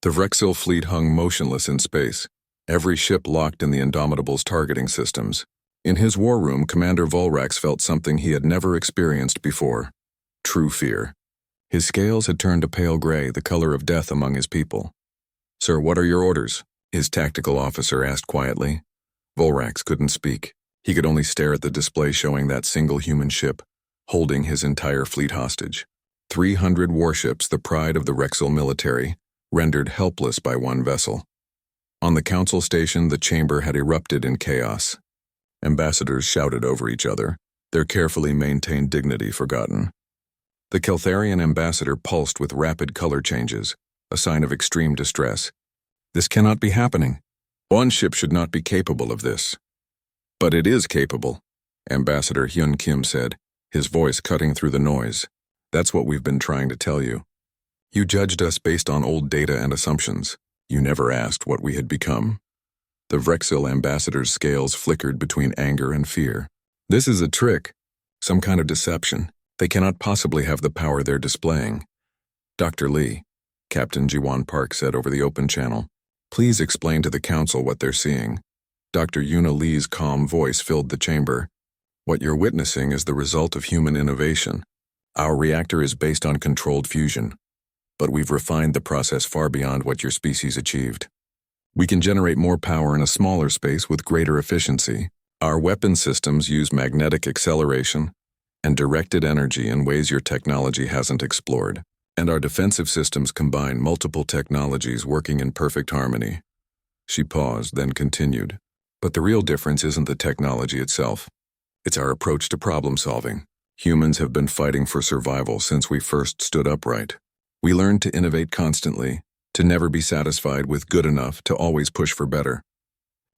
The Vrexil fleet hung motionless in space, every ship locked in the Indomitable's targeting systems. In his war room, Commander Volrax felt something he had never experienced before. True fear. His scales had turned a pale gray, the color of death among his people. "Sir, what are your orders?" his tactical officer asked quietly. Volrax couldn't speak. He could only stare at the display showing that single human ship, holding his entire fleet hostage. 300 warships, the pride of the Vrexil military, rendered helpless by one vessel. On the council station, the chamber had erupted in chaos. Ambassadors shouted over each other, their carefully maintained dignity forgotten. The Keltharian ambassador pulsed with rapid color changes, a sign of extreme distress. "This cannot be happening. One ship should not be capable of this." "But it is capable," Ambassador Hyun Kim said, his voice cutting through the noise. "That's what we've been trying to tell you. You judged us based on old data and assumptions. You never asked what we had become." The Vrexil ambassador's scales flickered between anger and fear. "This is a trick, some kind of deception. They cannot possibly have the power they're displaying." "Dr. Lee," Captain Jiwon Park said over the open channel, "please explain to the council what they're seeing." Dr. Yuna Lee's calm voice filled the chamber. "What you're witnessing is the result of human innovation. Our reactor is based on controlled fusion, but we've refined the process far beyond what your species achieved. We can generate more power in a smaller space with greater efficiency. Our weapon systems use magnetic acceleration and directed energy in ways your technology hasn't explored. And our defensive systems combine multiple technologies working in perfect harmony." She paused, then continued. "But the real difference isn't the technology itself. It's our approach to problem solving. Humans have been fighting for survival since we first stood upright. We learned to innovate constantly, to never be satisfied with good enough, to always push for better.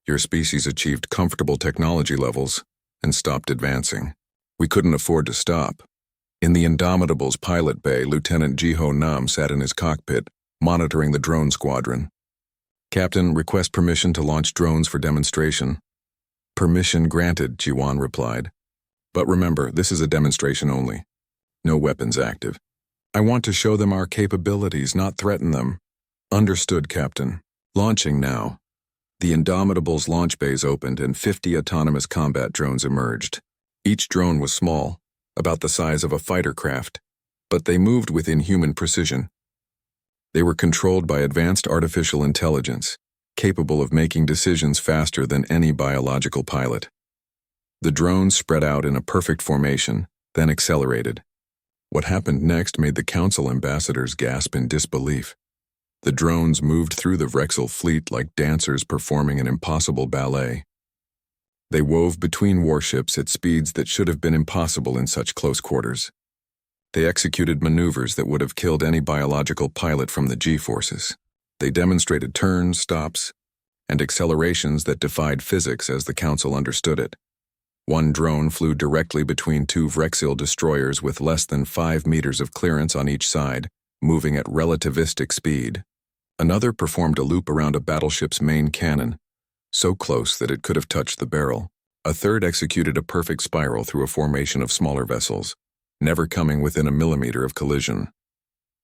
Your species achieved comfortable technology levels and stopped advancing. We couldn't afford to stop." In the Indomitable's pilot bay, Lieutenant Jiho Nam sat in his cockpit, monitoring the drone squadron. "Captain, request permission to launch drones for demonstration." "Permission granted," Jiwon replied. "But remember, this is a demonstration only. No weapons active. I want to show them our capabilities, not threaten them." "Understood, Captain. Launching now." The Indomitable's launch bays opened and 50 autonomous combat drones emerged. Each drone was small, about the size of a fighter craft, but they moved with inhuman precision. They were controlled by advanced artificial intelligence, capable of making decisions faster than any biological pilot. The drones spread out in a perfect formation, then accelerated. What happened next made the council ambassadors gasp in disbelief. The drones moved through the Vrexil fleet like dancers performing an impossible ballet. They wove between warships at speeds that should have been impossible in such close quarters. They executed maneuvers that would have killed any biological pilot from the G-forces. They demonstrated turns, stops, and accelerations that defied physics as the council understood it. One drone flew directly between two Vrexil destroyers with less than 5 meters of clearance on each side, moving at relativistic speed. Another performed a loop around a battleship's main cannon, so close that it could have touched the barrel. A third executed a perfect spiral through a formation of smaller vessels, never coming within a millimeter of collision.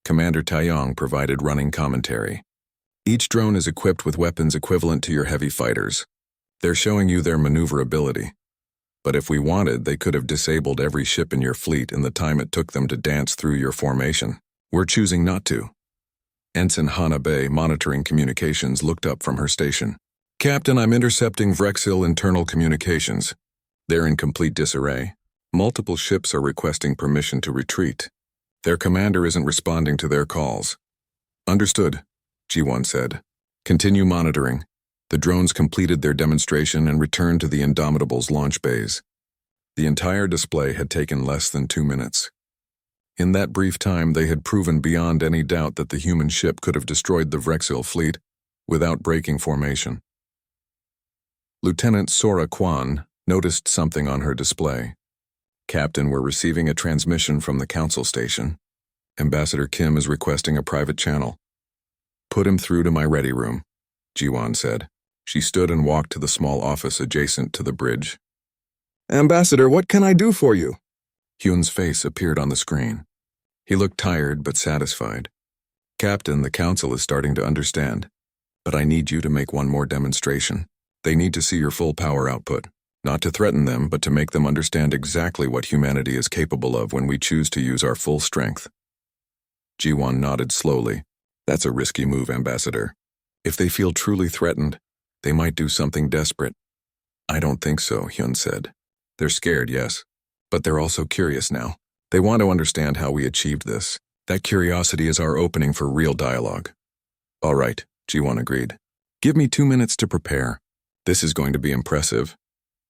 Commander Taeyong provided running commentary. "Each drone is equipped with weapons equivalent to your heavy fighters. They're showing you their maneuverability. But if we wanted, they could have disabled every ship in your fleet in the time it took them to dance through your formation. We're choosing not to." Ensign Hana Bay, monitoring communications, looked up from her station. "Captain, I'm intercepting Vrexil internal communications. They're in complete disarray. Multiple ships are requesting permission to retreat. Their commander isn't responding to their calls." "Understood," G1 said. "Continue monitoring." The drones completed their demonstration and returned to the Indomitable's launch bays. The entire display had taken less than 2 minutes. In that brief time, they had proven beyond any doubt that the human ship could have destroyed the Vrexil fleet without breaking formation. Lieutenant Sora Kwan noticed something on her display. "Captain, we're receiving a transmission from the council station. Ambassador Kim is requesting a private channel." "Put him through to my ready room," Jiwon said. She stood and walked to the small office adjacent to the bridge. "Ambassador, what can I do for you?" Hyun's face appeared on the screen. He looked tired but satisfied. Captain, the council is starting to understand. But I need you to make one more demonstration. They need to see your full power output. Not to threaten them, but to make them understand exactly what humanity is capable of when we choose to use our full strength. Jiwon nodded slowly. That's a risky move, Ambassador. If they feel truly threatened, they might do something desperate. I don't think so, Hyun said. They're scared, yes. But they're also curious now. They want to understand how we achieved this. That curiosity is our opening for real dialogue. All right, Jiwon agreed. Give me 2 minutes to prepare. This is going to be impressive.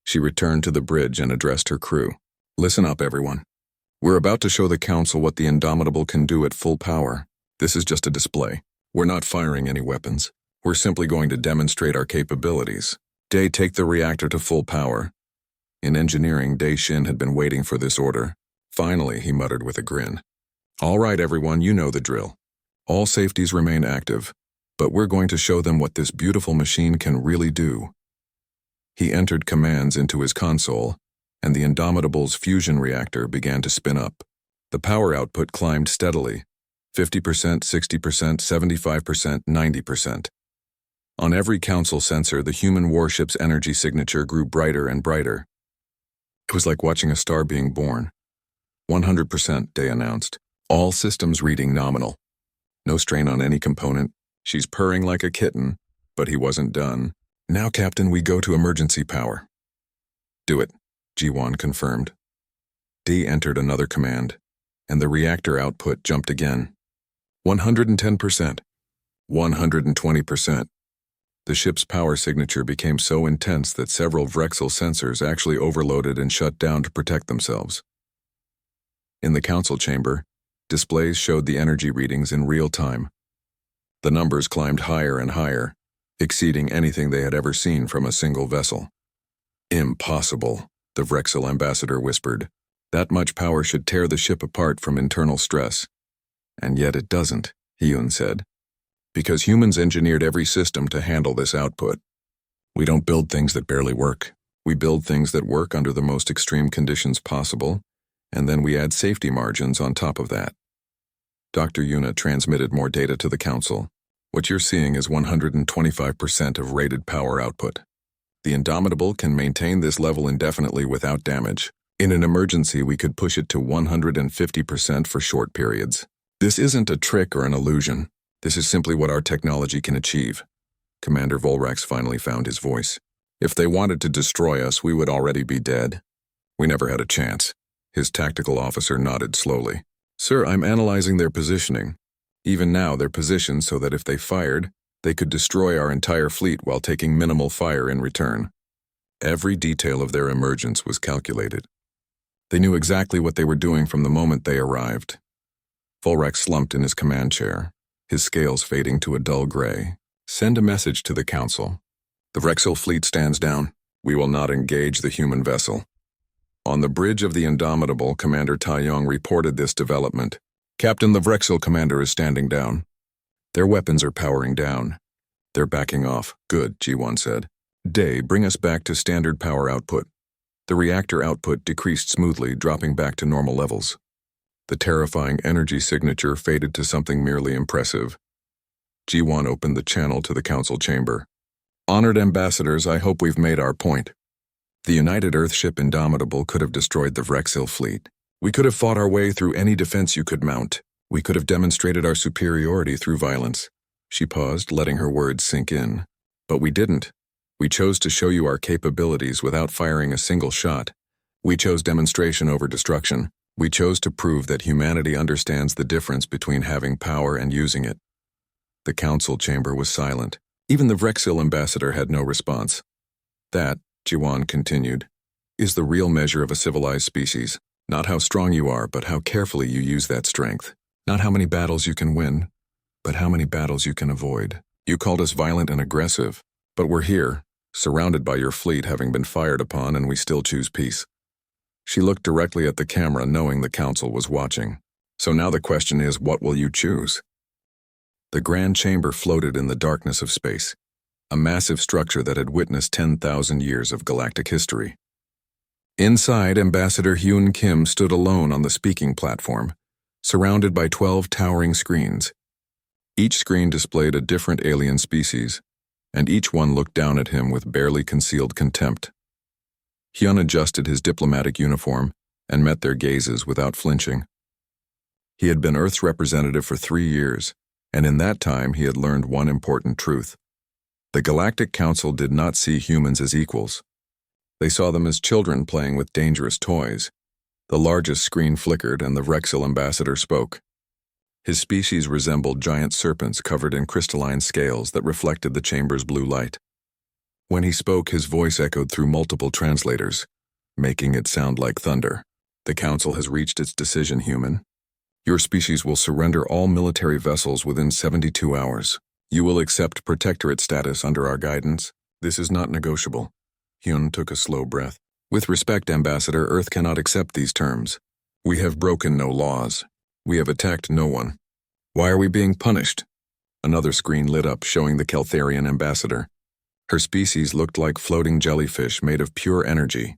She returned to the bridge and addressed her crew. Listen up, everyone. We're about to show the council what the Indomitable can do at full power. This is just a display. We're not firing any weapons. We're simply going to demonstrate our capabilities. Dae, take the reactor to full power. In engineering, Dae Shin had been waiting for this order. Finally, he muttered with a grin. All right, everyone, you know the drill. All safeties remain active, but we're going to show them what this beautiful machine can really do. He entered commands into his console, and the Indomitable's fusion reactor began to spin up. The power output climbed steadily, 50%, 60%, 75%, 90%. On every council sensor, the human warship's energy signature grew brighter and brighter. It was like watching a star being born. 100%, Dae announced. All systems reading nominal. No strain on any component. She's purring like a kitten, but he wasn't done. Now, Captain, we go to emergency power. Do it, Jiwon confirmed. Dae entered another command, and the reactor output jumped again. 110%. 120%. The ship's power signature became so intense that several Vrexel sensors actually overloaded and shut down to protect themselves. In the council chamber, displays showed the energy readings in real time. The numbers climbed higher and higher, exceeding anything they had ever seen from a single vessel. Impossible, the Vrexel ambassador whispered. That much power should tear the ship apart from internal stress. And yet it doesn't, Hyun said. Because humans engineered every system to handle this output. We don't build things that barely work. We build things that work under the most extreme conditions possible, and then we add safety margins on top of that. Dr. Yuna transmitted more data to the council. What you're seeing is 125% of rated power output. The Indomitable can maintain this level indefinitely without damage. In an emergency, we could push it to 150% for short periods. This isn't a trick or an illusion. This is simply what our technology can achieve. Commander Volrax finally found his voice. If they wanted to destroy us, we would already be dead. We never had a chance. His tactical officer nodded slowly. Sir, I'm analyzing their positioning. Even now, they're positioned so that if they fired, they could destroy our entire fleet while taking minimal fire in return. Every detail of their emergence was calculated. They knew exactly what they were doing from the moment they arrived. Volrax slumped in his command chair, his scales fading to a dull gray. Send a message to the council. The Vrexel fleet stands down. We will not engage the human vessel. On the bridge of the Indomitable, Commander Taeyong reported this development. Captain, the Vrexel commander is standing down. Their weapons are powering down. They're backing off. Good, Jiwon said. Dae, bring us back to standard power output. The reactor output decreased smoothly, dropping back to normal levels. The terrifying energy signature faded to something merely impressive. Jiwon opened the channel to the council chamber. Honored ambassadors, I hope we've made our point. The United Earthship Indomitable could have destroyed the Vrexel fleet. We could have fought our way through any defense you could mount. We could have demonstrated our superiority through violence. She paused, letting her words sink in. But we didn't. We chose to show you our capabilities without firing a single shot. We chose demonstration over destruction. We chose to prove that humanity understands the difference between having power and using it. The council chamber was silent. Even the Vrexel ambassador had no response. That, Jiwon continued, is the real measure of a civilized species. Not how strong you are, but how carefully you use that strength. Not how many battles you can win, but how many battles you can avoid. You called us violent and aggressive, but we're here, surrounded by your fleet having been fired upon, and we still choose peace. She looked directly at the camera, knowing the council was watching. So now the question is, what will you choose? The grand chamber floated in the darkness of space, a massive structure that had witnessed 10,000 years of galactic history. Inside, Ambassador Hyun Kim stood alone on the speaking platform, surrounded by 12 towering screens. Each screen displayed a different alien species, and each one looked down at him with barely concealed contempt. Hyun adjusted his diplomatic uniform and met their gazes without flinching. He had been Earth's representative for 3 years, and in that time he had learned one important truth. The Galactic Council did not see humans as equals. They saw them as children playing with dangerous toys. The largest screen flickered and the Rexil ambassador spoke. His species resembled giant serpents covered in crystalline scales that reflected the chamber's blue light. When he spoke, his voice echoed through multiple translators, making it sound like thunder. The Council has reached its decision, human. Your species will surrender all military vessels within 72 hours. You will accept protectorate status under our guidance. This is not negotiable. Hyun took a slow breath. With respect, Ambassador, Earth cannot accept these terms. We have broken no laws. We have attacked no one. Why are we being punished? Another screen lit up, showing the Keltharian ambassador. Her species looked like floating jellyfish made of pure energy,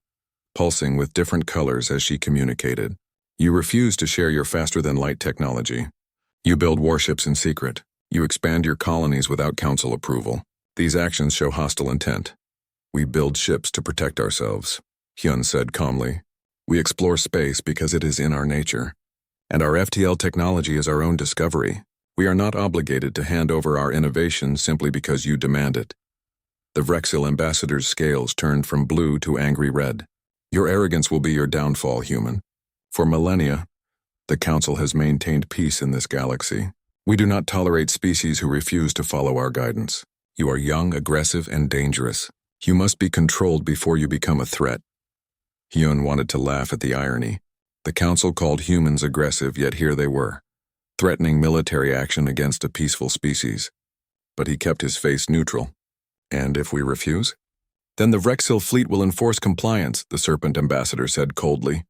pulsing with different colors as she communicated. You refuse to share your faster-than-light technology. You build warships in secret. You expand your colonies without council approval. These actions show hostile intent. We build ships to protect ourselves, Hyun said calmly. We explore space because it is in our nature. And our FTL technology is our own discovery. We are not obligated to hand over our innovation simply because you demand it. The Vrexil ambassador's scales turned from blue to angry red. Your arrogance will be your downfall, human. For millennia, the Council has maintained peace in this galaxy. We do not tolerate species who refuse to follow our guidance. You are young, aggressive, and dangerous. You must be controlled before you become a threat. Hyun wanted to laugh at the irony. The Council called humans aggressive, yet here they were, threatening military action against a peaceful species. But he kept his face neutral. And if we refuse? Then the Vrexil fleet will enforce compliance, the Serpent ambassador said coldly.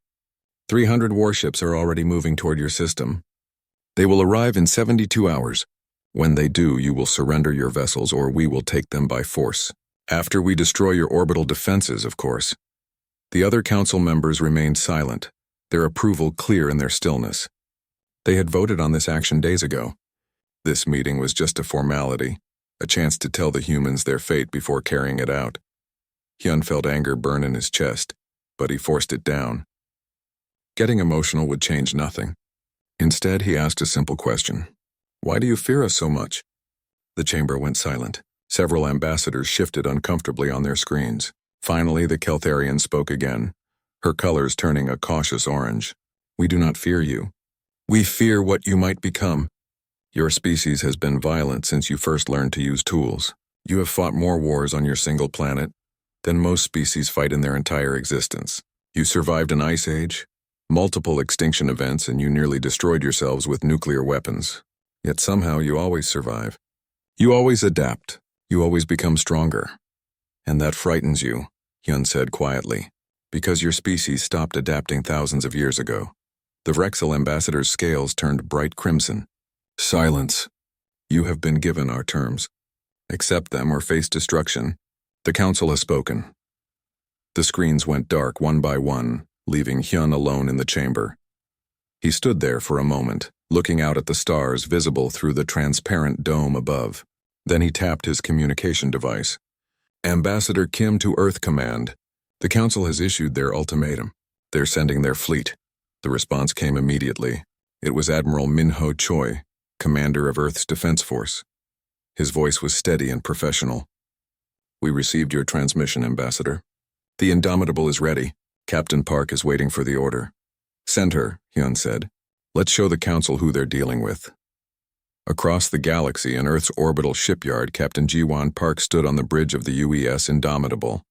300 warships are already moving toward your system. They will arrive in 72 hours. When they do, you will surrender your vessels or we will take them by force. After we destroy your orbital defenses, of course. The other council members remained silent, their approval clear in their stillness. They had voted on this action days ago. This meeting was just a formality, a chance to tell the humans their fate before carrying it out. Hyun felt anger burn in his chest, but he forced it down. Getting emotional would change nothing. Instead, he asked a simple question. Why do you fear us so much? The chamber went silent. Several ambassadors shifted uncomfortably on their screens. Finally, the Keltharian spoke again, her colors turning a cautious orange. We do not fear you. We fear what you might become. Your species has been violent since you first learned to use tools. You have fought more wars on your single planet than most species fight in their entire existence. You survived an ice age, multiple extinction events, and you nearly destroyed yourselves with nuclear weapons. Yet somehow you always survive. You always adapt. You always become stronger. And that frightens you, Hyun said quietly, because your species stopped adapting thousands of years ago. The Vrexil ambassador's scales turned bright crimson. Silence. You have been given our terms. Accept them or face destruction. The council has spoken. The screens went dark one by one, leaving Hyun alone in the chamber. He stood there for a moment, looking out at the stars visible through the transparent dome above. Then he tapped his communication device. Ambassador Kim to Earth Command. The council has issued their ultimatum. They're sending their fleet. The response came immediately. It was Admiral Min-ho Choi, commander of Earth's Defense Force. His voice was steady and professional. We received your transmission, Ambassador. The Indomitable is ready. Captain Park is waiting for the order. Send her, Hyun said. Let's show the council who they're dealing with. Across the galaxy in Earth's orbital shipyard, Captain Ji-won Park stood on the bridge of the UES Indomitable.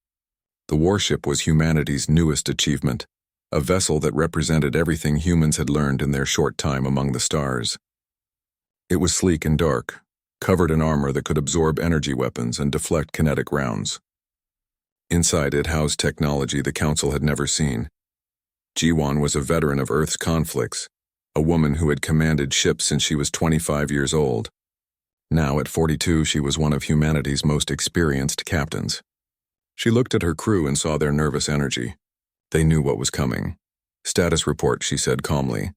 The warship was humanity's newest achievement, a vessel that represented everything humans had learned in their short time among the stars. It was sleek and dark, covered in armor that could absorb energy weapons and deflect kinetic rounds. Inside it housed technology the Council had never seen. Ji-won was a veteran of Earth's conflicts, a woman who had commanded ships since she was 25 years old. Now, at 42, she was one of humanity's most experienced captains. She looked at her crew and saw their nervous energy. They knew what was coming. Status report, she said calmly.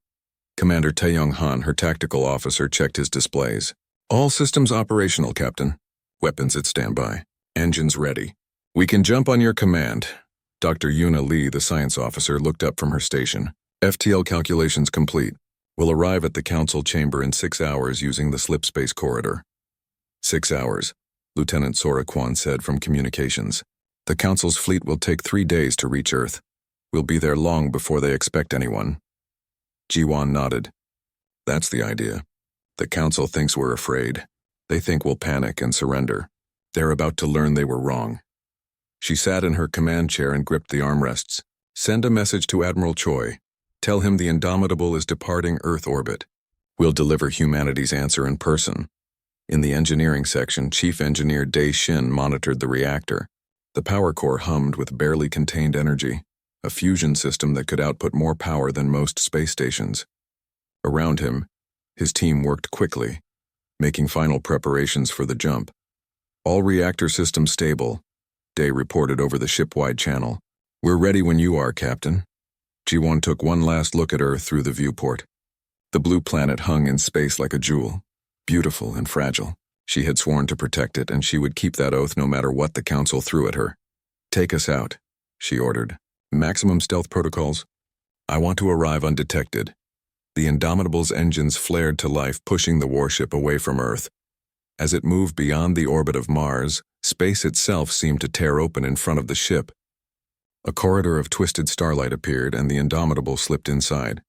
Commander Tae-young Han, her tactical officer, checked his displays. All systems operational, Captain. Weapons at standby. Engines ready. We can jump on your command. Dr. Yuna Lee, the science officer, looked up from her station. FTL calculations complete. We'll arrive at the council chamber in 6 hours using the slipspace corridor. 6 hours, Lieutenant Sora Kwan said from communications. The council's fleet will take 3 days to reach Earth. We'll be there long before they expect anyone. Jiwan nodded. That's the idea. The council thinks we're afraid. They think we'll panic and surrender. They're about to learn they were wrong. She sat in her command chair and gripped the armrests. Send a message to Admiral Choi. Tell him the Indomitable is departing Earth orbit. We'll deliver humanity's answer in person. In the engineering section, Chief Engineer Dae Shin monitored the reactor. The power core hummed with barely contained energy, a fusion system that could output more power than most space stations. Around him, his team worked quickly, making final preparations for the jump. All reactor systems stable, Dae reported over the ship-wide channel. We're ready when you are, Captain. Jiwon took one last look at Earth through the viewport. The blue planet hung in space like a jewel, beautiful and fragile. She had sworn to protect it, and she would keep that oath no matter what the council threw at her. Take us out, she ordered. Maximum stealth protocols. I want to arrive undetected. The Indomitable's engines flared to life, pushing the warship away from Earth. As it moved beyond the orbit of Mars, space itself seemed to tear open in front of the ship. A corridor of twisted starlight appeared, and the Indomitable slipped inside.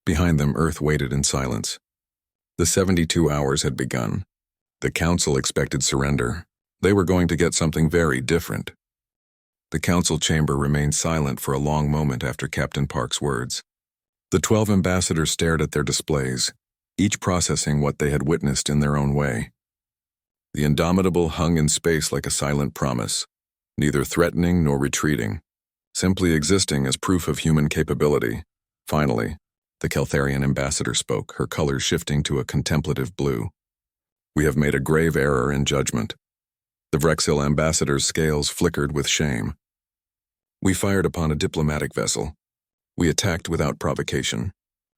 Behind them, Earth waited in silence. The 72 hours had begun. The council expected surrender. They were going to get something very different. The council chamber remained silent for a long moment after Captain Park's words. The 12 ambassadors stared at their displays, each processing what they had witnessed in their own way. The Indomitable hung in space like a silent promise, neither threatening nor retreating, simply existing as proof of human capability. Finally, the Keltharian ambassador spoke, her colors shifting to a contemplative blue. We have made a grave error in judgment. The Vrexil ambassador's scales flickered with shame. We fired upon a diplomatic vessel. We attacked without provocation.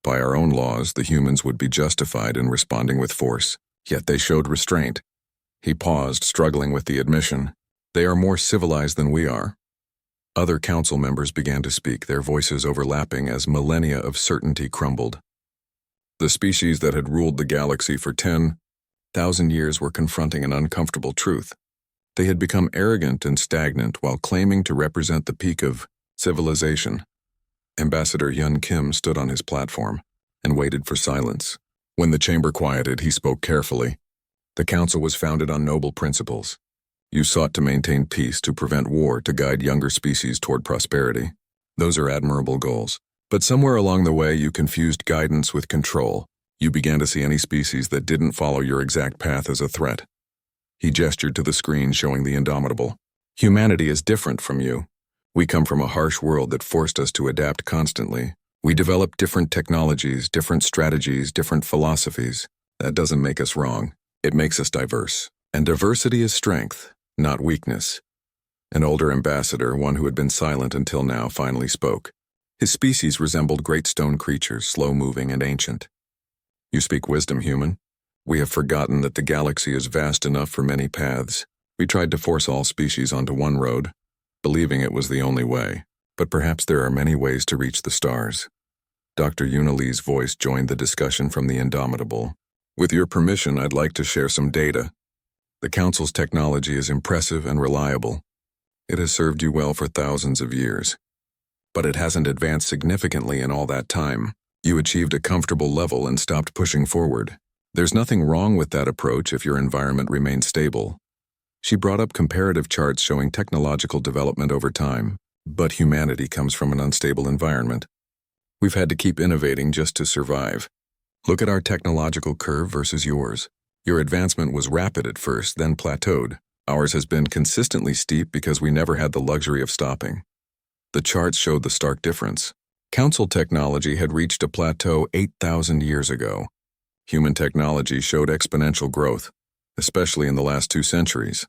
By our own laws, the humans would be justified in responding with force, yet they showed restraint. He paused, struggling with the admission. They are more civilized than we are. Other council members began to speak, their voices overlapping as millennia of certainty crumbled. The species that had ruled the galaxy for 10,000 years were confronting an uncomfortable truth. They had become arrogant and stagnant while claiming to represent the peak of civilization. Ambassador Yun Kim stood on his platform and waited for silence. When the chamber quieted, he spoke carefully. The council was founded on noble principles. You sought to maintain peace, to prevent war, to guide younger species toward prosperity. Those are admirable goals. But somewhere along the way, you confused guidance with control. You began to see any species that didn't follow your exact path as a threat. He gestured to the screen showing the Indomitable. Humanity is different from you. We come from a harsh world that forced us to adapt constantly. We developed different technologies, different strategies, different philosophies. That doesn't make us wrong. It makes us diverse. And diversity is strength, not weakness. An older ambassador, one who had been silent until now, finally spoke. His species resembled great stone creatures, slow-moving and ancient. You speak wisdom, human. We have forgotten that the galaxy is vast enough for many paths. We tried to force all species onto one road, believing it was the only way. But perhaps there are many ways to reach the stars. Dr. Yunali's voice joined the discussion from the Indomitable. With your permission, I'd like to share some data. The Council's technology is impressive and reliable. It has served you well for thousands of years. But it hasn't advanced significantly in all that time. You achieved a comfortable level and stopped pushing forward. There's nothing wrong with that approach if your environment remains stable. She brought up comparative charts showing technological development over time, but humanity comes from an unstable environment. We've had to keep innovating just to survive. Look at our technological curve versus yours. Your advancement was rapid at first, then plateaued. Ours has been consistently steep because we never had the luxury of stopping. The charts showed the stark difference. Council technology had reached a plateau 8,000 years ago. Human technology showed exponential growth, especially in the last 2 centuries.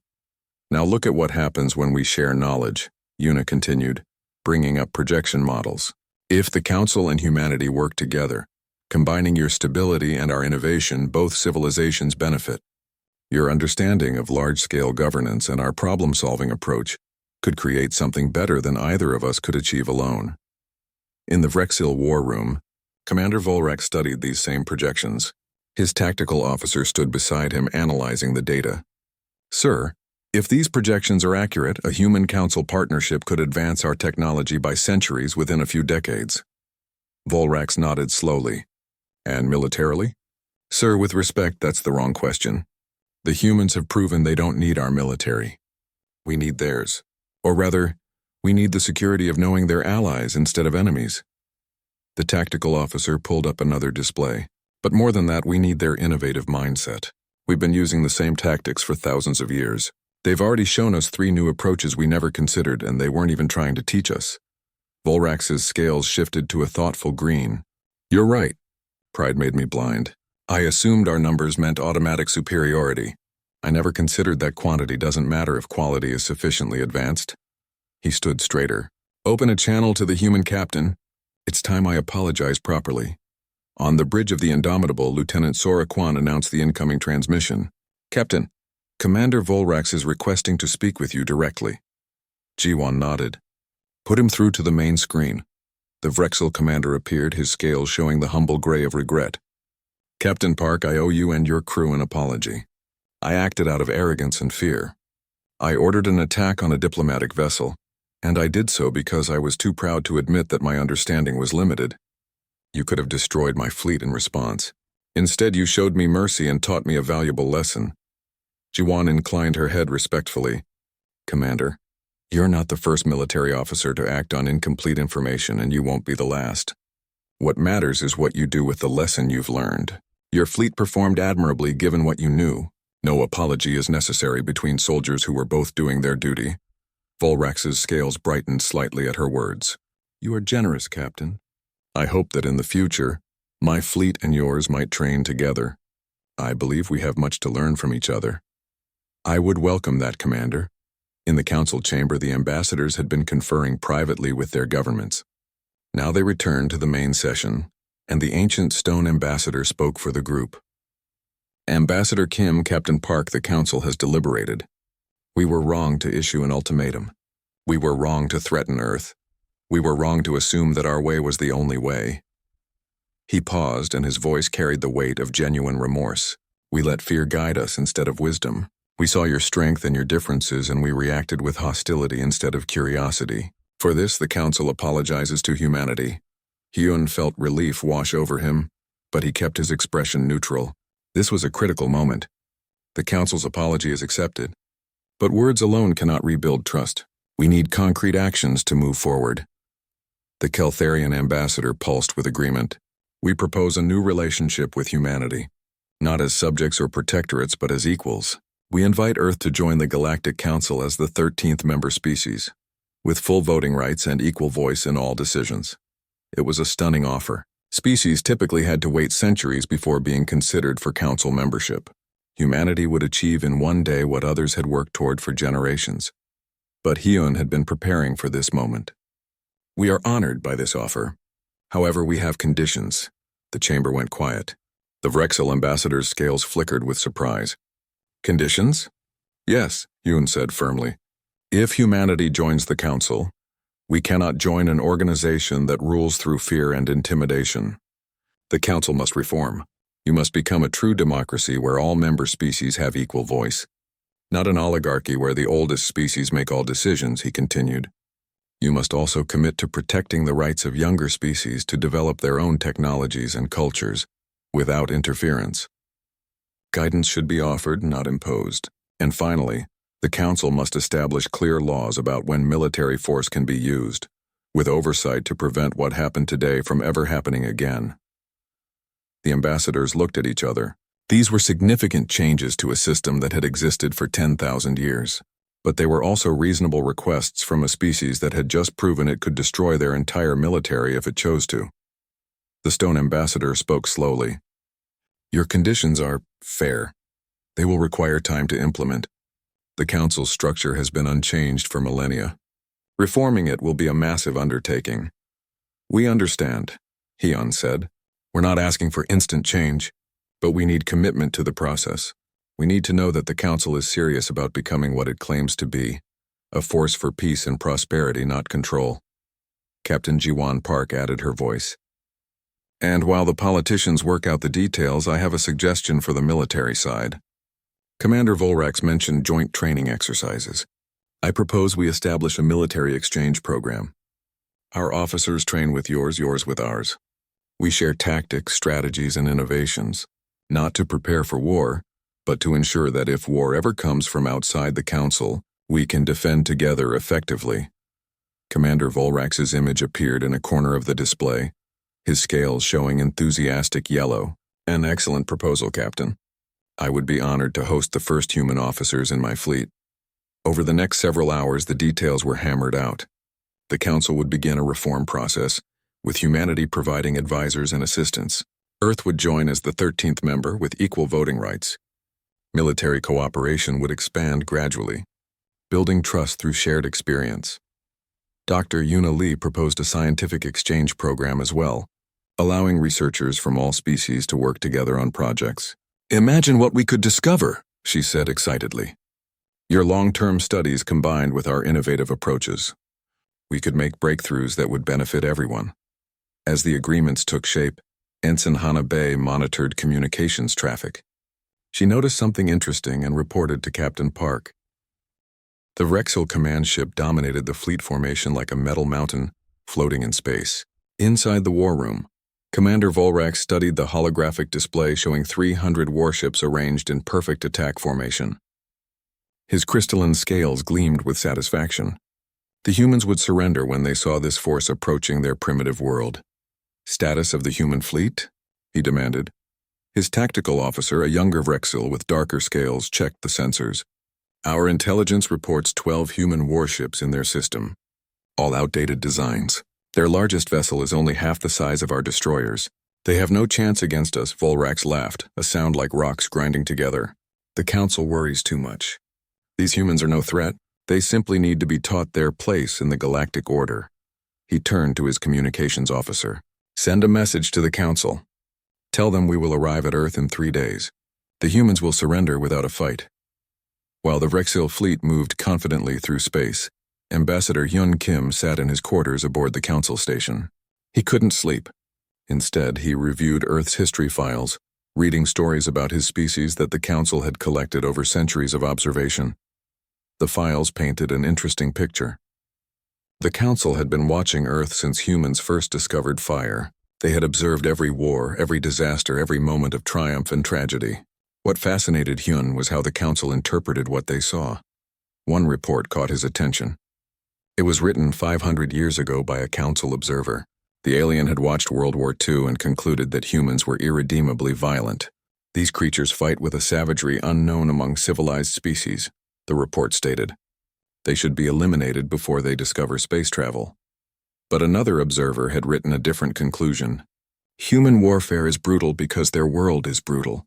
Now look at what happens when we share knowledge, Yuna continued, bringing up projection models. If the Council and humanity work together, Combining your stability and our innovation, both civilizations benefit. Your understanding of large-scale governance and our problem-solving approach could create something better than either of us could achieve alone. In the Vrexil war room, Commander Volrax studied these same projections. His tactical officer stood beside him analyzing the data. "Sir, if these projections are accurate, a human-council partnership could advance our technology by centuries within a few decades." Volrax nodded slowly. "And militarily?" "Sir, with respect, that's the wrong question. The humans have proven they don't need our military. We need theirs. Or rather, we need the security of knowing they're allies instead of enemies." The tactical officer pulled up another display. "But more than that, we need their innovative mindset. We've been using the same tactics for thousands of years. They've already shown us 3 new approaches we never considered, and they weren't even trying to teach us." Volrax's scales shifted to a thoughtful green. "You're right. Pride made me blind. I assumed our numbers meant automatic superiority. I never considered that quantity doesn't matter if quality is sufficiently advanced." He stood straighter. "Open a channel to the human captain. It's time I apologize properly." On the bridge of the Indomitable, Lieutenant Sora Kwan announced the incoming transmission. "Captain, Commander Volrax is requesting to speak with you directly." Jiwan nodded. "Put him through to the main screen." The Vrexil commander appeared, his scales showing the humble gray of regret. "Captain Park, I owe you and your crew an apology. I acted out of arrogance and fear. I ordered an attack on a diplomatic vessel, and I did so because I was too proud to admit that my understanding was limited. You could have destroyed my fleet in response. Instead, you showed me mercy and taught me a valuable lesson." Jiwan inclined her head respectfully. "Commander, you're not the first military officer to act on incomplete information, and you won't be the last. What matters is what you do with the lesson you've learned. Your fleet performed admirably given what you knew. No apology is necessary between soldiers who were both doing their duty." Volrax's scales brightened slightly at her words. "You are generous, Captain. I hope that in the future, my fleet and yours might train together. I believe we have much to learn from each other." "I would welcome that, Commander." In the council chamber, the ambassadors had been conferring privately with their governments. Now they returned to the main session, and the ancient stone ambassador spoke for the group. "Ambassador Kim, Captain Park, the council has deliberated. We were wrong to issue an ultimatum. We were wrong to threaten Earth. We were wrong to assume that our way was the only way." He paused, and his voice carried the weight of genuine remorse. "We let fear guide us instead of wisdom. We saw your strength and your differences, and we reacted with hostility instead of curiosity. For this, the Council apologizes to humanity." Hyun felt relief wash over him, but he kept his expression neutral. This was a critical moment. The Council's apology is accepted. But words alone cannot rebuild trust. We need concrete actions to move forward. The Keltharian ambassador pulsed with agreement. "We propose a new relationship with humanity, not as subjects or protectorates, but as equals. We invite Earth to join the Galactic Council as the 13th member species, with full voting rights and equal voice in all decisions." It was a stunning offer. Species typically had to wait centuries before being considered for Council membership. Humanity would achieve in one day what others had worked toward for generations. But Hyun had been preparing for this moment. "We are honored by this offer. However, we have conditions." The chamber went quiet. The Vrexil ambassador's scales flickered with surprise. "Conditions?" "Yes," Hyun said firmly. "If humanity joins the Council, we cannot join an organization that rules through fear and intimidation. The Council must reform. You must become a true democracy where all member species have equal voice. Not an oligarchy where the oldest species make all decisions," he continued. "You must also commit to protecting the rights of younger species to develop their own technologies and cultures, without interference. Guidance should be offered, not imposed. And finally, the Council must establish clear laws about when military force can be used, with oversight to prevent what happened today from ever happening again." The ambassadors looked at each other. These were significant changes to a system that had existed for 10,000 years. But they were also reasonable requests from a species that had just proven it could destroy their entire military if it chose to. The stone ambassador spoke slowly. "Your conditions are fair. They will require time to implement. The Council's structure has been unchanged for millennia. Reforming it will be a massive undertaking." "We understand," Hyun said. We're not asking for instant change, but we need commitment to the process. We need to know that the Council is serious about becoming what it claims to be, a force for peace and prosperity, not control. Captain Jiwan Park added her voice. And while the politicians work out the details, I have a suggestion for the military side. Commander Volrax mentioned joint training exercises. I propose we establish a military exchange program. Our officers train with yours with ours. We share tactics, strategies, and innovations, not to prepare for war, but to ensure that if war ever comes from outside the Council, we can defend together effectively. Commander Volrax's image appeared in a corner of the display, his scales showing enthusiastic yellow. An excellent proposal, Captain. I would be honored to host the first human officers in my fleet. Over the next several hours, the details were hammered out. The Council would begin a reform process, with humanity providing advisors and assistance. Earth would join as the 13th member with equal voting rights. Military cooperation would expand gradually, building trust through shared experience. Dr. Yuna Lee proposed a scientific exchange program as well, allowing researchers from all species to work together on projects. Imagine what we could discover, she said excitedly. Your long-term studies combined with our innovative approaches. We could make breakthroughs that would benefit everyone. As the agreements took shape, Ensign Hana Bay monitored communications traffic. She noticed something interesting and reported to Captain Park. The Rexel command ship dominated the fleet formation like a metal mountain floating in space. Inside the war room, Commander Volrax studied the holographic display showing 300 warships arranged in perfect attack formation. His crystalline scales gleamed with satisfaction. The humans would surrender when they saw this force approaching their primitive world. Status of the human fleet? He demanded. His tactical officer, a younger Vrexil with darker scales, checked the sensors. Our intelligence reports 12 human warships in their system. All outdated designs. Their largest vessel is only half the size of our destroyers. They have no chance against us, Volrax laughed, a sound like rocks grinding together. The Council worries too much. These humans are no threat. They simply need to be taught their place in the galactic order. He turned to his communications officer. Send a message to the Council. Tell them we will arrive at Earth in 3 days. The humans will surrender without a fight. While the Vrexil fleet moved confidently through space, Ambassador Hyun Kim sat in his quarters aboard the Council station. He couldn't sleep. Instead, he reviewed Earth's history files, reading stories about his species that the Council had collected over centuries of observation. The files painted an interesting picture. The Council had been watching Earth since humans first discovered fire. They had observed every war, every disaster, every moment of triumph and tragedy. What fascinated Hyun was how the Council interpreted what they saw. One report caught his attention. It was written 500 years ago by a Council observer. The alien had watched World War II and concluded that humans were irredeemably violent. These creatures fight with a savagery unknown among civilized species, the report stated. They should be eliminated before they discover space travel. But another observer had written a different conclusion. Human warfare is brutal because their world is brutal.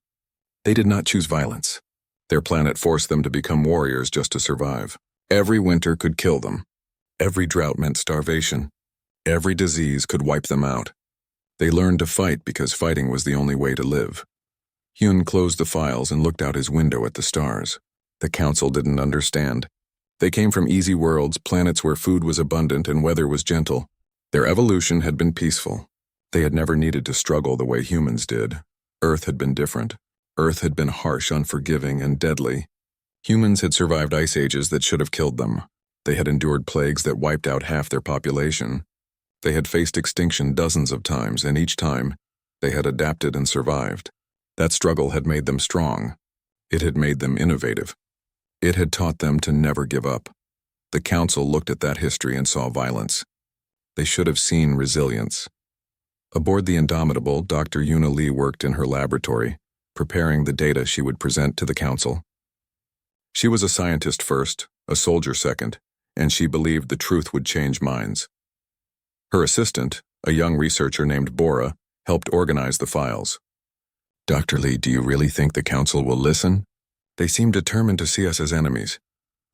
They did not choose violence. Their planet forced them to become warriors just to survive. Every winter could kill them. Every drought meant starvation. Every disease could wipe them out. They learned to fight because fighting was the only way to live. Hyun closed the files and looked out his window at the stars. The Council didn't understand. They came from easy worlds, planets where food was abundant and weather was gentle. Their evolution had been peaceful. They had never needed to struggle the way humans did. Earth had been different. Earth had been harsh, unforgiving, and deadly. Humans had survived ice ages that should have killed them. They had endured plagues that wiped out half their population. They had faced extinction dozens of times, and each time, they had adapted and survived. That struggle had made them strong. It had made them innovative. It had taught them to never give up. The Council looked at that history and saw violence. They should have seen resilience. Aboard the Indomitable, Dr. Yuna Lee worked in her laboratory, preparing the data she would present to the Council. She was a scientist first, a soldier second, and she believed the truth would change minds. Her assistant, a young researcher named Bora, helped organize the files. Dr. Lee, do you really think the Council will listen? They seem determined to see us as enemies.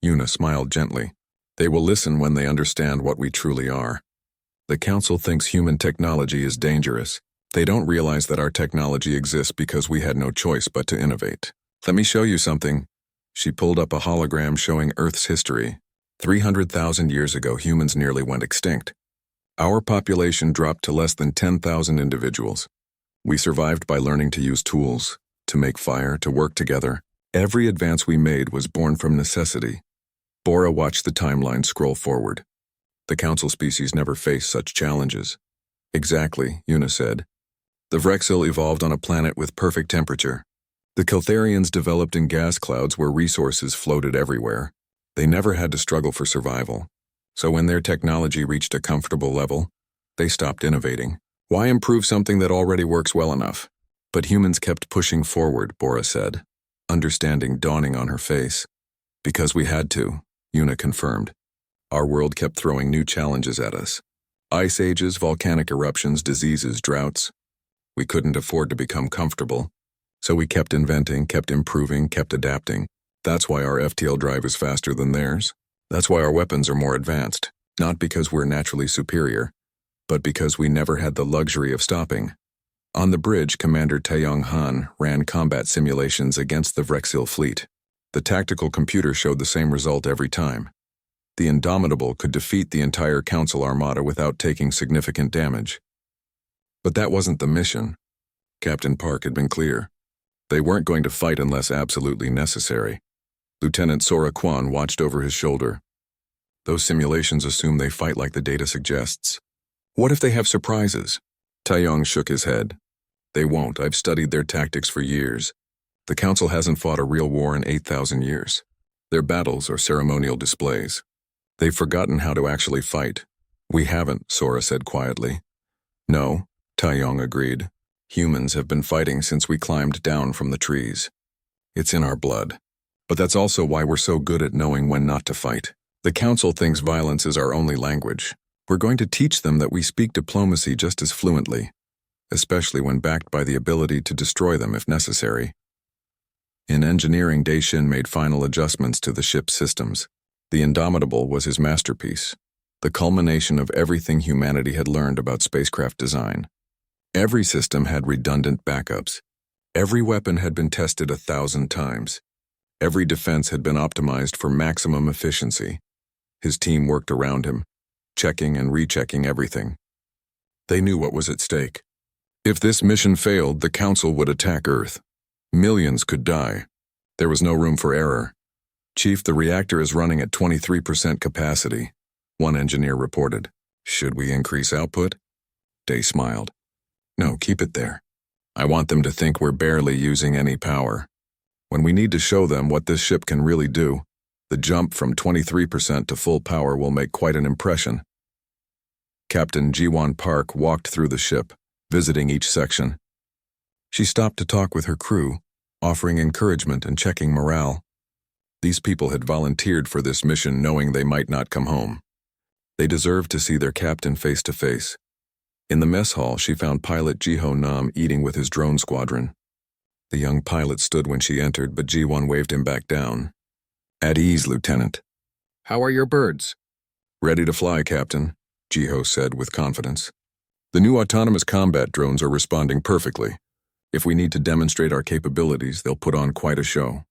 Yuna smiled gently. They will listen when they understand what we truly are. The Council thinks human technology is dangerous. They don't realize that our technology exists because we had no choice but to innovate. Let me show you something. She pulled up a hologram showing Earth's history. 300,000 years ago, humans nearly went extinct. Our population dropped to less than 10,000 individuals. We survived by learning to use tools, to make fire, to work together. Every advance we made was born from necessity. Bora watched the timeline scroll forward. The council species never faced such challenges. Exactly, Una said. The Vrexil evolved on a planet with perfect temperature. The Keltharians developed in gas clouds where resources floated everywhere. They never had to struggle for survival. So when their technology reached a comfortable level, they stopped innovating. Why improve something that already works well enough? But humans kept pushing forward, Bora said, understanding dawning on her face. Because we had to, Una confirmed. Our world kept throwing new challenges at us. Ice ages, volcanic eruptions, diseases, droughts. We couldn't afford to become comfortable. So we kept inventing, kept improving, kept adapting. That's why our FTL drive is faster than theirs. That's why our weapons are more advanced. Not because we're naturally superior, but because we never had the luxury of stopping. On the bridge, Commander Taeyong Han ran combat simulations against the Vrexil fleet. The tactical computer showed the same result every time. The Indomitable could defeat the entire Council Armada without taking significant damage. But that wasn't the mission. Captain Park had been clear. They weren't going to fight unless absolutely necessary. Lieutenant Sora Kwan watched over his shoulder. Those simulations assume they fight like the data suggests. What if they have surprises? Taeyong shook his head. They won't. I've studied their tactics for years. The Council hasn't fought a real war in 8,000 years. Their battles are ceremonial displays. They've forgotten how to actually fight. We haven't, Sora said quietly. No, Taeyong agreed. Humans have been fighting since we climbed down from the trees. It's in our blood. But that's also why we're so good at knowing when not to fight. The Council thinks violence is our only language. We're going to teach them that we speak diplomacy just as fluently, especially when backed by the ability to destroy them if necessary. In engineering, Daishin made final adjustments to the ship's systems. The Indomitable was his masterpiece, the culmination of everything humanity had learned about spacecraft design. Every system had redundant backups. Every weapon had been tested 1,000 times. Every defense had been optimized for maximum efficiency. His team worked around him, checking and rechecking everything. They knew what was at stake. If this mission failed, the Council would attack Earth. Millions could die. There was no room for error. Chief, the reactor is running at 23% capacity, one engineer reported. Should we increase output? Day smiled. No, keep it there. I want them to think we're barely using any power. When we need to show them what this ship can really do, the jump from 23% to full power will make quite an impression. Captain Jiwon Park walked through the ship, visiting each section. She stopped to talk with her crew, offering encouragement and checking morale. These people had volunteered for this mission knowing they might not come home. They deserved to see their captain face to face. In the mess hall, she found pilot Jiho Nam eating with his drone squadron. The young pilot stood when she entered, but Jiwon waved him back down. At ease, Lieutenant. How are your birds? Ready to fly, Captain, Jiho said with confidence. The new autonomous combat drones are responding perfectly. If we need to demonstrate our capabilities, they'll put on quite a show.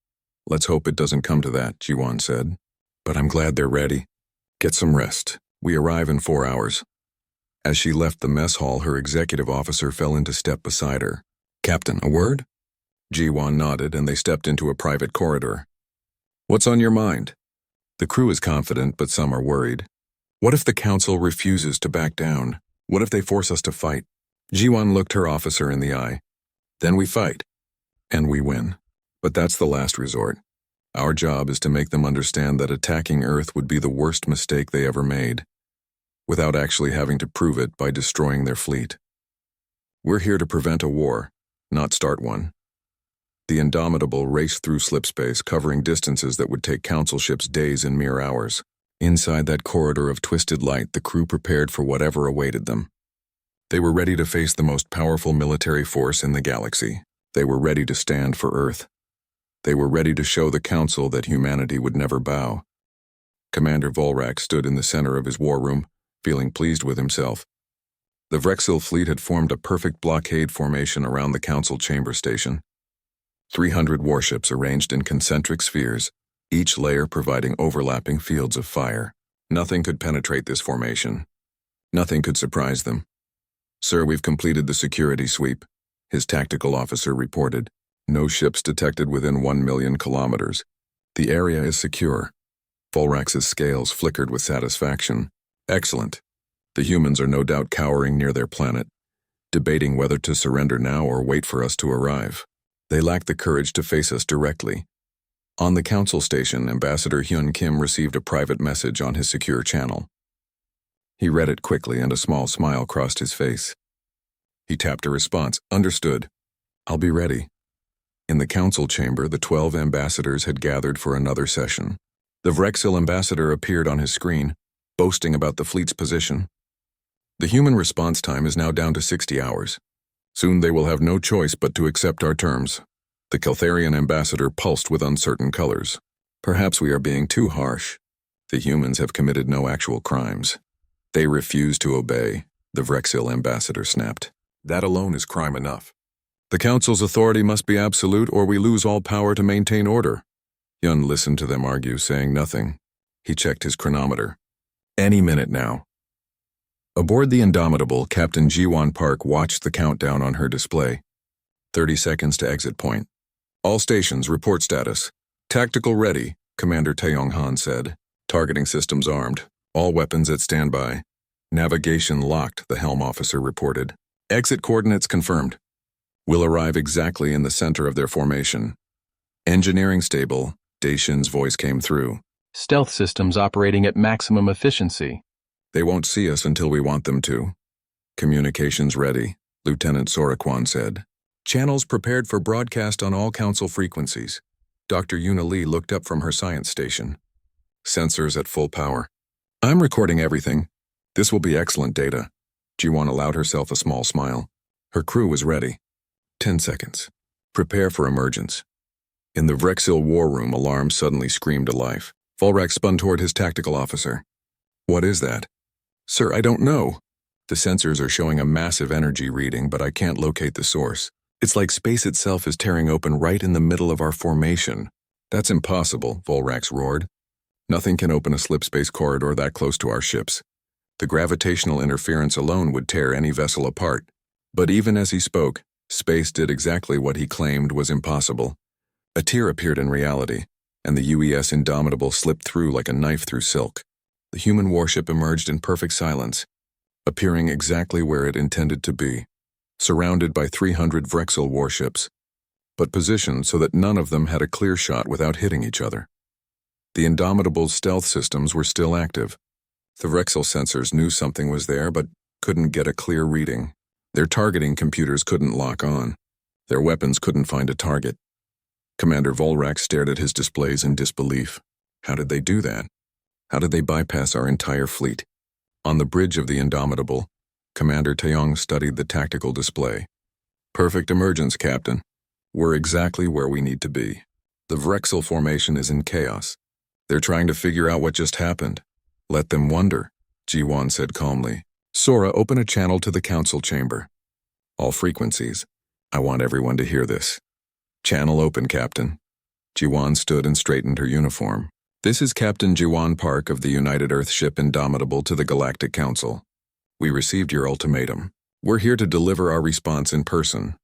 Let's hope it doesn't come to that, Jiwon said. But I'm glad they're ready. Get some rest. We arrive in 4 hours. As she left the mess hall, her executive officer fell into step beside her. Captain, a word? Jiwon nodded, and they stepped into a private corridor. What's on your mind? The crew is confident, but some are worried. What if the Council refuses to back down? What if they force us to fight? Jiwon looked her officer in the eye. Then we fight. And we win. But that's the last resort. Our job is to make them understand that attacking Earth would be the worst mistake they ever made, without actually having to prove it by destroying their fleet. We're here to prevent a war, not start one. The Indomitable raced through slipspace, covering distances that would take Council ships days in mere hours. Inside that corridor of twisted light, the crew prepared for whatever awaited them. They were ready to face the most powerful military force in the galaxy. They were ready to stand for Earth. They were ready to show the Council that humanity would never bow. Commander Volrak stood in the center of his war room, feeling pleased with himself. The Vrexil fleet had formed a perfect blockade formation around the council chamber station. 300 warships arranged in concentric spheres, each layer providing overlapping fields of fire. Nothing could penetrate this formation. Nothing could surprise them. "Sir, we've completed the security sweep," his tactical officer reported. "No ships detected within 1 million kilometers. The area is secure." Volrax's scales flickered with satisfaction. "Excellent. The humans are no doubt cowering near their planet, debating whether to surrender now or wait for us to arrive. They lack the courage to face us directly." On the council station, Ambassador Hyun Kim received a private message on his secure channel. He read it quickly and a small smile crossed his face. He tapped a response. "Understood. I'll be ready." In the council chamber, the 12 ambassadors had gathered for another session. The Vrexil ambassador appeared on his screen, boasting about the fleet's position. "The human response time is now down to 60 hours. Soon they will have no choice but to accept our terms." The Keltharian ambassador pulsed with uncertain colors. "Perhaps we are being too harsh. The humans have committed no actual crimes. They refuse to obey," the Vrexil ambassador snapped. "That alone is crime enough. The council's authority must be absolute or we lose all power to maintain order." Yun listened to them argue, saying nothing. He checked his chronometer. Any minute now. Aboard the Indomitable, Captain Ji-won Park watched the countdown on her display. 30 seconds to exit point. "All stations, report status. Tactical ready," Commander Taeyong-han said. "Targeting systems armed. All weapons at standby. Navigation locked," the helm officer reported. "Exit coordinates confirmed. We'll arrive exactly in the center of their formation. Engineering stable," Daishin's voice came through. "Stealth systems operating at maximum efficiency." "They won't see us until we want them to." "Communications ready," Lieutenant Sorakwan said. "Channels prepared for broadcast on all council frequencies." Dr. Yuna Lee looked up from her science station. "Sensors at full power. I'm recording everything. This will be excellent data." Ji-won allowed herself a small smile. Her crew was ready. 10 seconds. "Prepare for emergence." In the Vrexil war room, alarm suddenly screamed to life. Volrax spun toward his tactical officer. "What is that?" "Sir, I don't know. The sensors are showing a massive energy reading, but I can't locate the source. It's like space itself is tearing open right in the middle of our formation." "That's impossible," Volrax roared. "Nothing can open a slip-space corridor that close to our ships. The gravitational interference alone would tear any vessel apart." But even as he spoke, space did exactly what he claimed was impossible. A tear appeared in reality, and the UES Indomitable slipped through like a knife through silk. The human warship emerged in perfect silence, appearing exactly where it intended to be, surrounded by 300 Vrexil warships, but positioned so that none of them had a clear shot without hitting each other. The Indomitable's stealth systems were still active. The Vrexil sensors knew something was there, but couldn't get a clear reading. Their targeting computers couldn't lock on. Their weapons couldn't find a target. Commander Volrax stared at his displays in disbelief. How did they do that? How did they bypass our entire fleet? On the bridge of the Indomitable, Commander Taeyong studied the tactical display. "Perfect emergence, Captain. We're exactly where we need to be. The Vrexil formation is in chaos. They're trying to figure out what just happened. Let them wonder," Ji-won said calmly. "Sora, open a channel to the council chamber. All frequencies. I want everyone to hear this." "Channel open, Captain." Ji-won stood and straightened her uniform. "This is Captain Ji-won Park of the United Earth ship Indomitable to the Galactic Council. We received your ultimatum. We're here to deliver our response in person."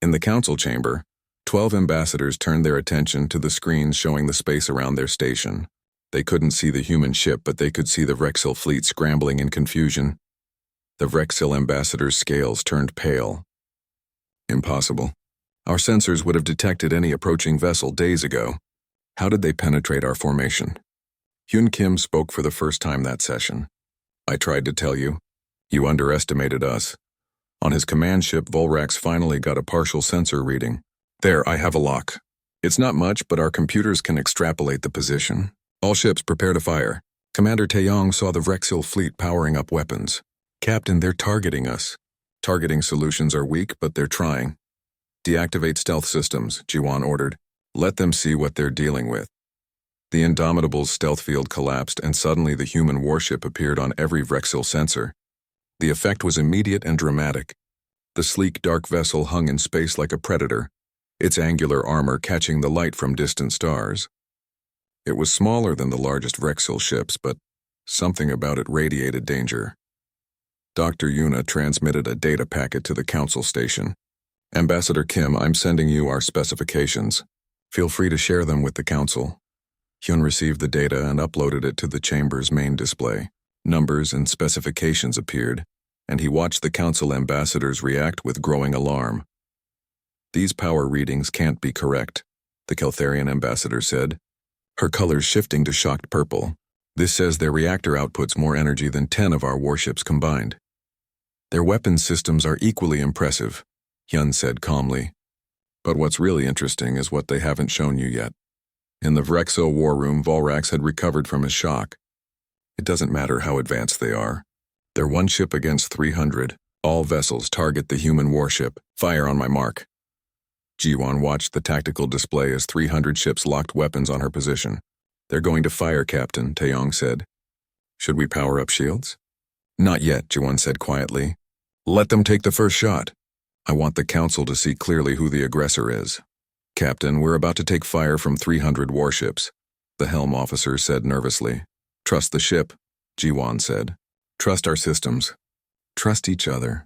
In the council chamber, 12 ambassadors turned their attention to the screens showing the space around their station. They couldn't see the human ship, but they could see the Vrexil fleet scrambling in confusion. The Vrexil ambassador's scales turned pale. "Impossible. Our sensors would have detected any approaching vessel days ago. How did they penetrate our formation?" Hyun Kim spoke for the first time that session. "I tried to tell you. You underestimated us." On his command ship, Volrax finally got a partial sensor reading. "There, I have a lock. It's not much, but our computers can extrapolate the position. All ships prepare to fire." Commander Taeyong saw the Vrexil fleet powering up weapons. "Captain, they're targeting us." "Targeting solutions are weak, but they're trying." "Deactivate stealth systems," Ji-won ordered. "Let them see what they're dealing with." The Indomitable's stealth field collapsed, and suddenly the human warship appeared on every Vrexil sensor. The effect was immediate and dramatic. The sleek, dark vessel hung in space like a predator, its angular armor catching the light from distant stars. It was smaller than the largest Vrexil ships, but something about it radiated danger. Dr. Yuna transmitted a data packet to the Council station. Ambassador Kim, I'm sending you our specifications. Feel free to share them with the Council. Hyun received the data and uploaded it to the chamber's main display. Numbers and specifications appeared, and he watched the Council ambassadors react with growing alarm. These power readings can't be correct, the Keltharian ambassador said, her colors shifting to shocked purple. This says their reactor outputs more energy than 10 of our warships combined. Their weapons systems are equally impressive, Hyun said calmly. But what's really interesting is what they haven't shown you yet. In the Vrexil war room, Volrax had recovered from his shock. It doesn't matter how advanced they are. They're one ship against 300. All vessels target the human warship. Fire on my mark. Jiwon watched the tactical display as 300 ships locked weapons on her position. They're going to fire, Captain, Taeyong said. Should we power up shields? Not yet, Jiwon said quietly. Let them take the first shot. I want the Council to see clearly who the aggressor is. Captain, we're about to take fire from 300 warships, the helm officer said nervously. Trust the ship, Jiwon said. Trust our systems. Trust each other.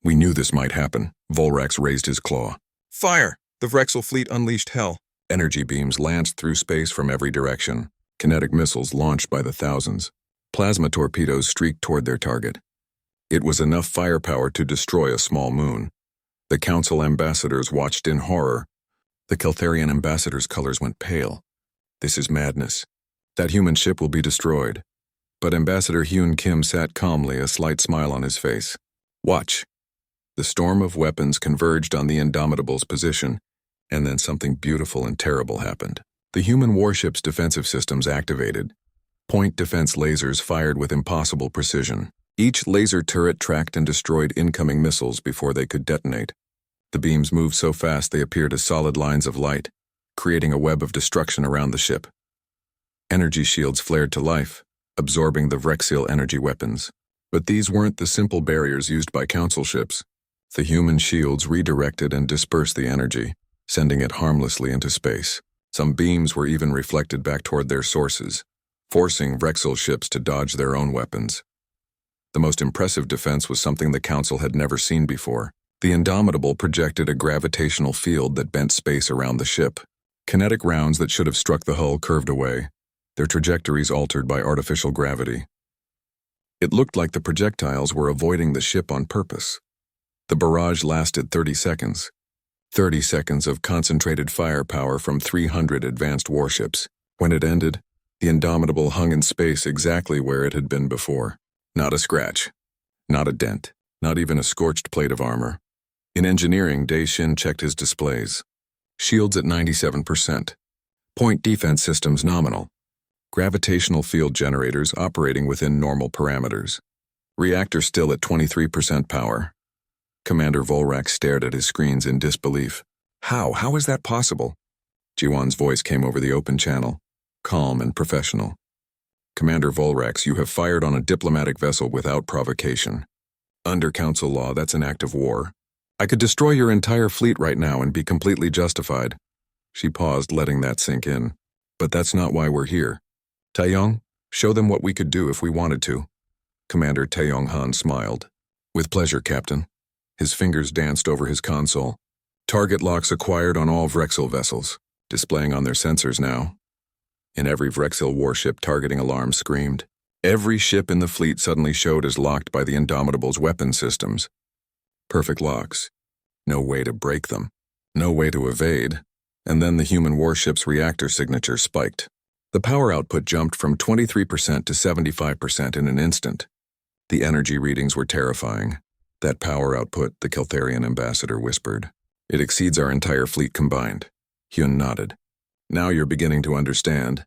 We knew this might happen. Volrax raised his claw. Fire! The Vrexil fleet unleashed hell. Energy beams lanced through space from every direction. Kinetic missiles launched by the thousands. Plasma torpedoes streaked toward their target. It was enough firepower to destroy a small moon. The Council ambassadors watched in horror. The Keltharian ambassador's colors went pale. This is madness. That human ship will be destroyed. But Ambassador Hyun Kim sat calmly, a slight smile on his face. Watch. The storm of weapons converged on the Indomitable's position, and then something beautiful and terrible happened. The human warship's defensive systems activated. Point defense lasers fired with impossible precision. Each laser turret tracked and destroyed incoming missiles before they could detonate. The beams moved so fast they appeared as solid lines of light, creating a web of destruction around the ship. Energy shields flared to life, absorbing the Vrexil energy weapons. But these weren't the simple barriers used by Council ships. The human shields redirected and dispersed the energy, sending it harmlessly into space. Some beams were even reflected back toward their sources, forcing Vrexil ships to dodge their own weapons. The most impressive defense was something the Council had never seen before. The Indomitable projected a gravitational field that bent space around the ship. Kinetic rounds that should have struck the hull curved away, their trajectories altered by artificial gravity. It looked like the projectiles were avoiding the ship on purpose. The barrage lasted 30 seconds. 30 seconds of concentrated firepower from 300 advanced warships. When it ended, the Indomitable hung in space exactly where it had been before. Not a scratch. Not a dent. Not even a scorched plate of armor. In engineering, Dae Shin checked his displays. Shields at 97%. Point defense systems nominal. Gravitational field generators operating within normal parameters. Reactor still at 23% power. Commander Volrax stared at his screens in disbelief. How is that possible? Jiwon's voice came over the open channel, calm and professional. Commander Volrax, you have fired on a diplomatic vessel without provocation. Under Council law, that's an act of war. I could destroy your entire fleet right now and be completely justified. She paused, letting that sink in. But that's not why we're here. Taeyong, show them what we could do if we wanted to. Commander Taeyong Han smiled. With pleasure, Captain. His fingers danced over his console. Target locks acquired on all Vrexil vessels, displaying on their sensors now. In every Vrexil warship, targeting alarm screamed. Every ship in the fleet suddenly showed as locked by the Indomitable's weapon systems. Perfect locks. No way to break them. No way to evade. And then the human warship's reactor signature spiked. The power output jumped from 23% to 75% in an instant. The energy readings were terrifying. That power output, the Keltharian ambassador whispered. It exceeds our entire fleet combined. Hyun nodded. Now you're beginning to understand.